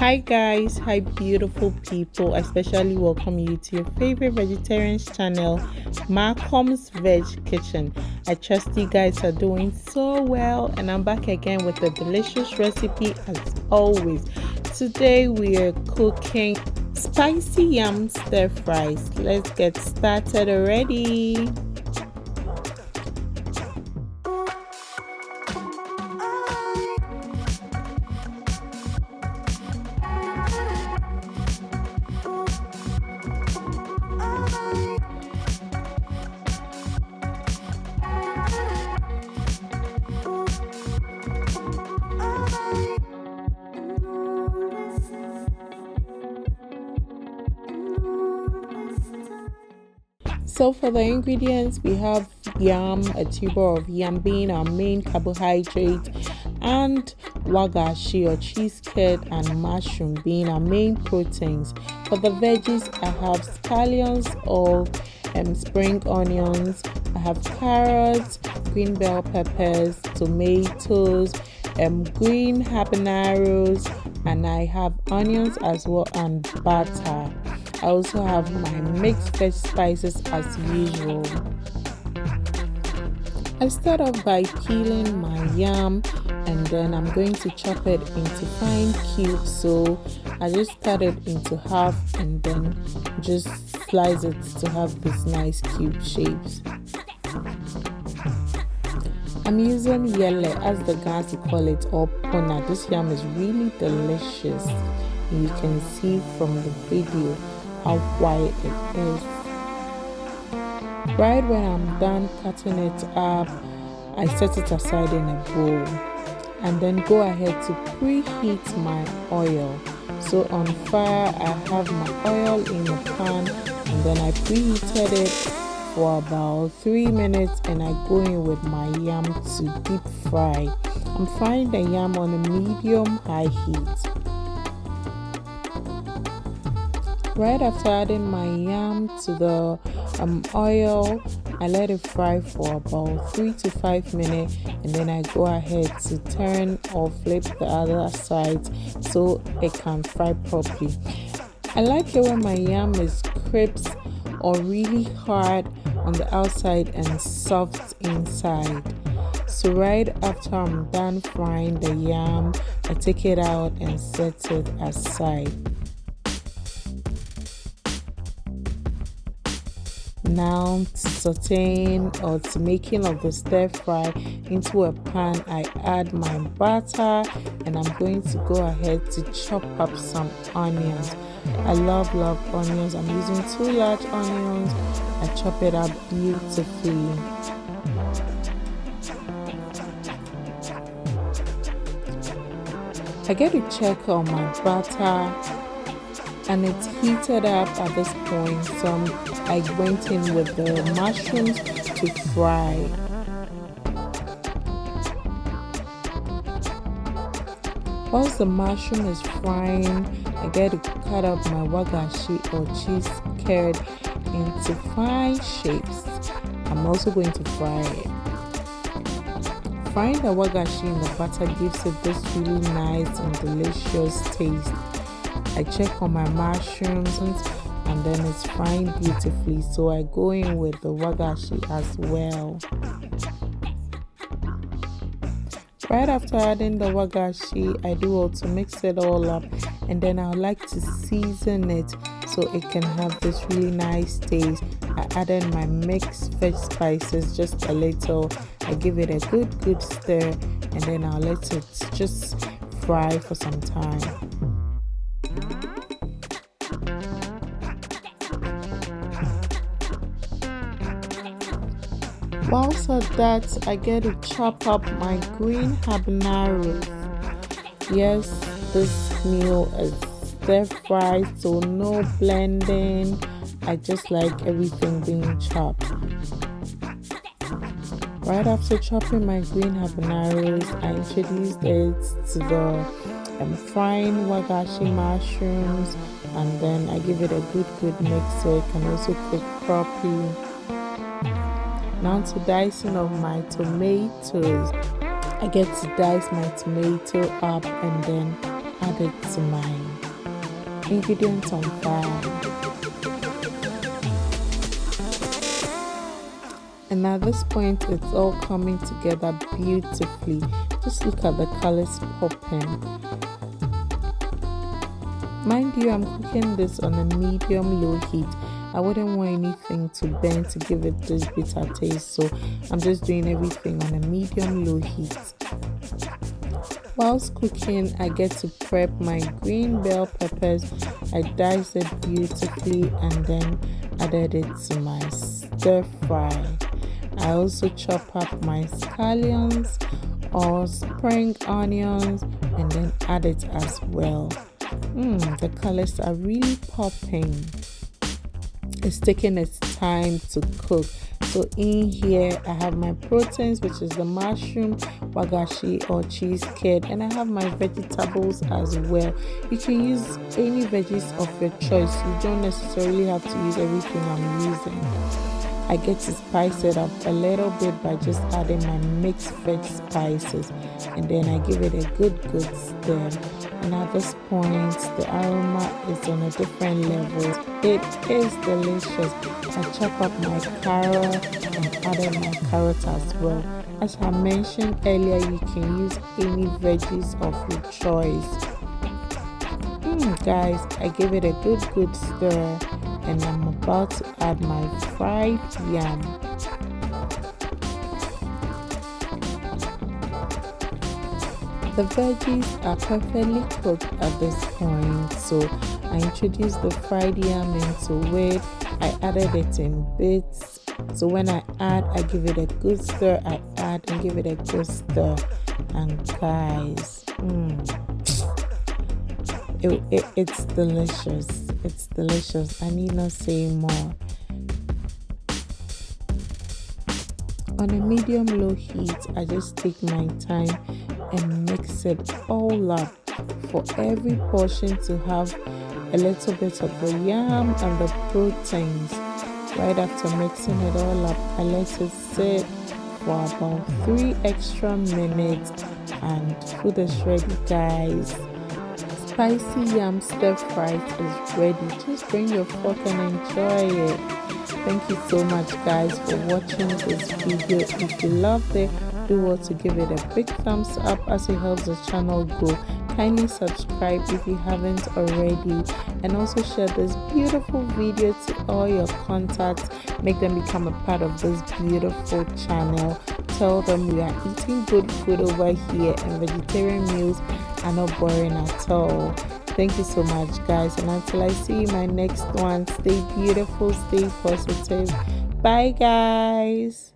Hi guys, hi beautiful people. I especially welcome you to your favorite vegetarian channel, Macoms Veg Kitchen. I trust you guys are doing so well, and I'm back again with a delicious recipe as always. Today we are cooking spicy yam stir fries. Let's get started already. So for the ingredients, we have yam, a tuber of yam being our main carbohydrate, and wagashi or cheese curd and mushroom being our main proteins. For the veggies, I have scallions or spring onions, I have carrots, green bell peppers, tomatoes, green habaneros, and I have onions as well and butter. I also have my mixed veg spices as usual. I start off by peeling my yam and then I'm going to chop it into fine cubes. So I just cut it into half and then just slice it to have these nice cube shapes. I'm using yele as the guys call it, or pona. This yam is really delicious. You can see from the video how white it is. Right when I'm done cutting it up, I set it aside in a bowl and then go ahead to preheat my oil. So on fire, I have my oil in a pan and then I preheated it for about 3 minutes and I go in with my yam to deep fry. I'm frying the yam on a medium-high heat. Right after adding my yam to the oil, I let it fry for about 3 to 5 minutes and then I go ahead to turn or flip the other side so it can fry properly. I like it when my yam is crisp or really hard on the outside and soft inside. So right after I'm done frying the yam, I take it out and set it aside. Now to sauteing or to making of the stir fry, into a pan I add my butter and I'm going to go ahead to chop up some onions. I love onions. I'm using 2 large onions. I chop it up beautifully. I get to check on my butter and it's heated up at this point, so I went in with the mushrooms to fry. Whilst the mushroom is frying, I get to cut up my wagashi or cheese curd into fine shapes. I'm also going to fry it. Frying the wagashi in the butter gives it this really nice and delicious taste. I check on my mushrooms and then it's frying beautifully, so I go in with the wagashi as well. Right after adding the wagashi, I do also mix it all up and then I like to season it so it can have this really nice taste. I added my mixed veg spices just a little. I give it a good stir and then I'll let it just fry for some time. Whilst at that, I get to chop up my green habaneros. Yes, this meal is stir fried, so no blending. I just like everything being chopped. Right after chopping my green habaneros, I introduced it to the frying wagashi mushrooms and then I give it a good mix so it can also cook properly. Now to dicing of my tomatoes. I get to dice my tomato up and then add it to my ingredients on fire. And at this point, it's all coming together beautifully. Just look at the colors popping. Mind you, I'm cooking this on a medium-low heat. I wouldn't want anything to burn to give it this bitter taste, so I'm just doing everything on a medium-low heat. Whilst cooking, I get to prep my green bell peppers. I diced it beautifully and then added it to my stir fry. I also chop up my scallions or spring onions and then add it as well. The colors are really popping. It's taking its time to cook. So in here I have my proteins, which is the mushroom, wagashi or cheese curd, and I have my vegetables as well. You can use any veggies of your choice. You don't necessarily have to use everything I'm using. I get to spice it up a little bit by just adding my mixed veg spices, and then I give it a good stir. And at this point, the aroma is on a different level. It is delicious. I chop up my carrot and added my carrot as well. As I mentioned earlier, you can use any veggies of your choice. Guys, I give it a good stir, and I'm about to add my fried yam. The veggies are perfectly cooked at this point, so I introduced the fried yam into it. I added it in bits, so when I add, I give it a good stir. I add and give it a good stir, and guys, it's delicious. It's delicious. I need not say more. On a medium-low heat, I just take my time and mix it all up for every portion to have a little bit of the yam and the proteins. Right after mixing it all up, I let it sit for about 3 extra minutes, and food is ready, guys. Spicy yam stir fry is ready. Just bring your fork and enjoy it. Thank you so much, guys, for watching this video. If you loved it, do well to give it a big thumbs up as it helps the channel grow. Kindly subscribe if you haven't already, and also share this beautiful video to all your contacts. Make them become a part of this beautiful channel. Tell them we are eating good food over here, and vegetarian meals are not boring at all. Thank you so much, guys, and until I see you in my next one, stay beautiful, stay positive. Bye, guys.